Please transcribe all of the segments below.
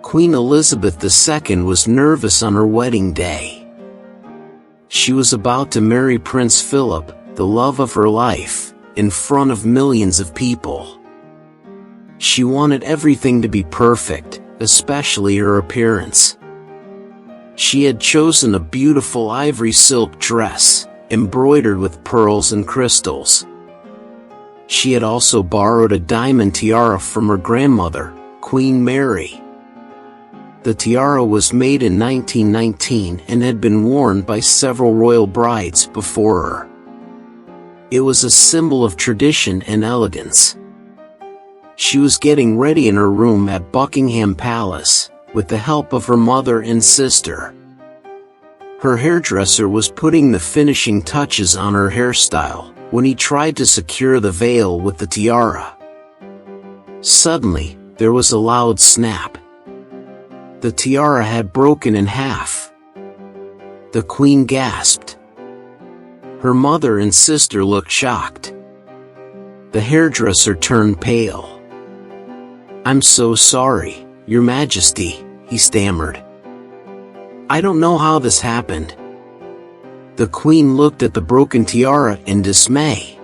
Queen Elizabeth II was nervous on her wedding day. She was about to marry Prince Philip, the love of her life, in front of millions of people. She wanted everything to be perfect, especially her appearance. She had chosen a beautiful ivory silk dress, embroidered with pearls and crystals. She had also borrowed a diamond tiara from her grandmother, Queen Mary. The tiara was made in 1919 and had been worn by several royal brides before her. It was a symbol of tradition and elegance. She was getting ready in her room at Buckingham Palace, with the help of her mother and sister. Her hairdresser was putting the finishing touches on her hairstyle when he tried to secure the veil with the tiara. Suddenly, there was a loud snap. The tiara had broken in half. The Queen gasped. Her mother and sister looked shocked. The hairdresser turned pale. "I'm so sorry, Your Majesty," he stammered. "I don't know how this happened." The Queen looked at the broken tiara in dismay.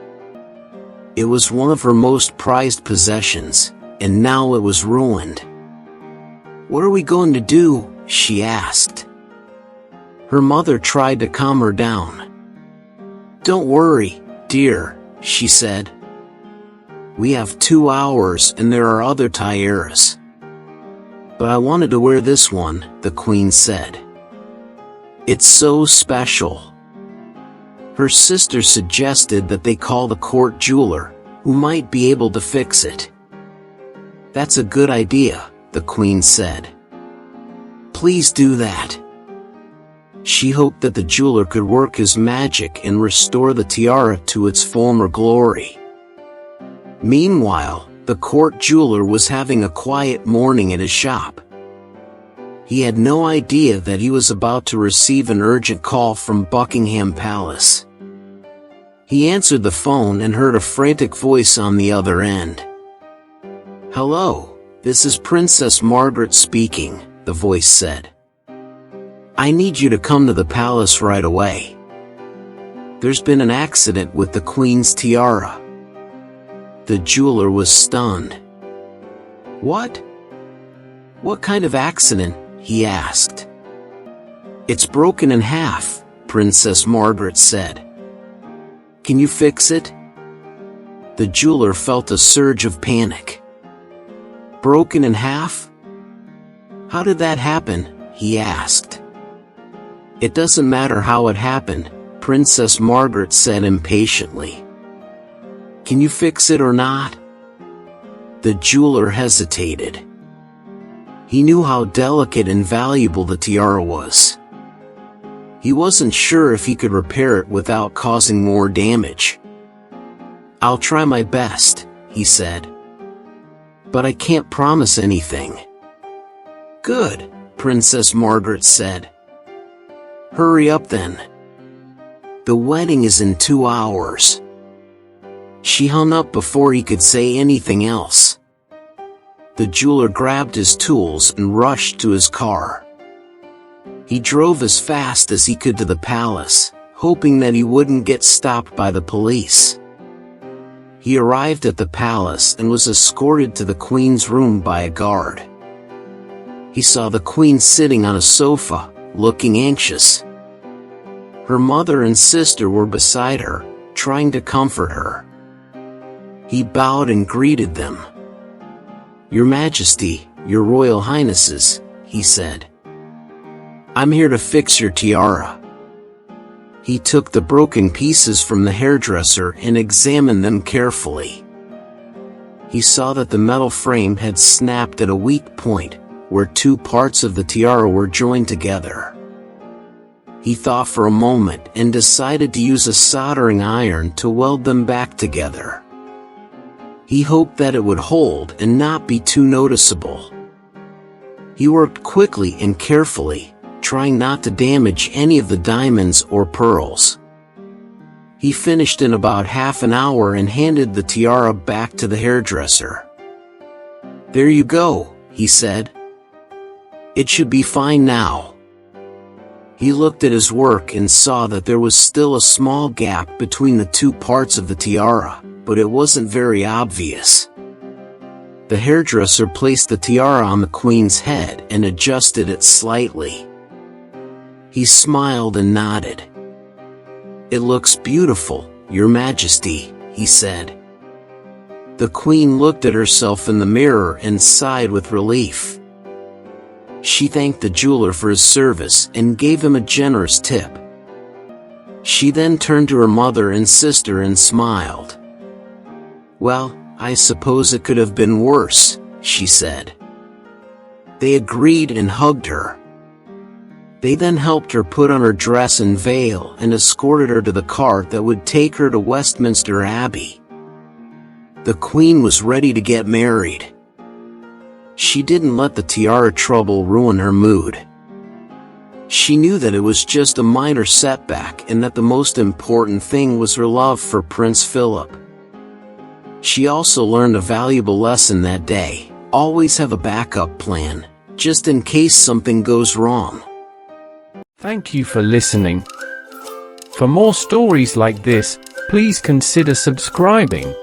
It was one of her most prized possessions, and now it was ruined. "What are we going to do?" she asked. Her mother tried to calm her down. "Don't worry, dear," she said. "We have 2 hours and there are other tiaras." "But I wanted to wear this one," the Queen said. "It's so special." Her sister suggested that they call the court jeweler, who might be able to fix it. "That's a good idea," the Queen said. "Please do that." She hoped that the jeweler could work his magic and restore the tiara to its former glory. Meanwhile, the court jeweler was having a quiet morning at his shop. He had no idea that he was about to receive an urgent call from Buckingham Palace. He answered the phone and heard a frantic voice on the other end. "Hello, this is Princess Margaret speaking," the voice said. "I need you to come to the palace right away. There's been an accident with the Queen's tiara." The jeweler was stunned. "What? What kind of accident?" he asked. "It's broken in half," Princess Margaret said. "Can you fix it?" The jeweler felt a surge of panic. "Broken in half? How did that happen?" he asked. "It doesn't matter how it happened," Princess Margaret said impatiently. "Can you fix it or not?" The jeweler hesitated. He knew how delicate and valuable the tiara was. He wasn't sure if he could repair it without causing more damage. "I'll try my best," he said. "But I can't promise anything." "Good," Princess Margaret said. "Hurry up then. The wedding is in 2 hours." She hung up before he could say anything else. The jeweler grabbed his tools and rushed to his car. He drove as fast as he could to the palace, hoping that he wouldn't get stopped by the police. He arrived at the palace and was escorted to the Queen's room by a guard. He saw the Queen sitting on a sofa, looking anxious. Her mother and sister were beside her, trying to comfort her. He bowed and greeted them. "Your Majesty, Your Royal Highnesses," he said. "I'm here to fix your tiara." He took the broken pieces from the hairdresser and examined them carefully. He saw that the metal frame had snapped at a weak point, where 2 parts of the tiara were joined together. He thought for a moment and decided to use a soldering iron to weld them back together. He hoped that it would hold and not be too noticeable. He worked quickly and carefully, trying not to damage any of the diamonds or pearls. He finished in about half an hour and handed the tiara back to the hairdresser. "There you go," he said. It should be fine now. He looked at his work and saw that there was still a small gap between the two parts of the tiara, but it wasn't very obvious. The hairdresser placed the tiara on the queen's head and adjusted it slightly. He smiled and nodded. "It looks beautiful, Your Majesty," he said. The queen looked at herself in the mirror and sighed with relief. She thanked the jeweler for his service and gave him a generous tip. She then turned to her mother and sister and smiled. "Well, I suppose it could have been worse," she said. They agreed and hugged her. They then helped her put on her dress and veil and escorted her to the cart that would take her to Westminster Abbey. The queen was ready to get married. She didn't let the tiara trouble ruin her mood. She knew that it was just a minor setback and that the most important thing was her love for Prince Philip. She also learned a valuable lesson that day: always have a backup plan, just in case something goes wrong. Thank you for listening. For more stories like this, please consider subscribing.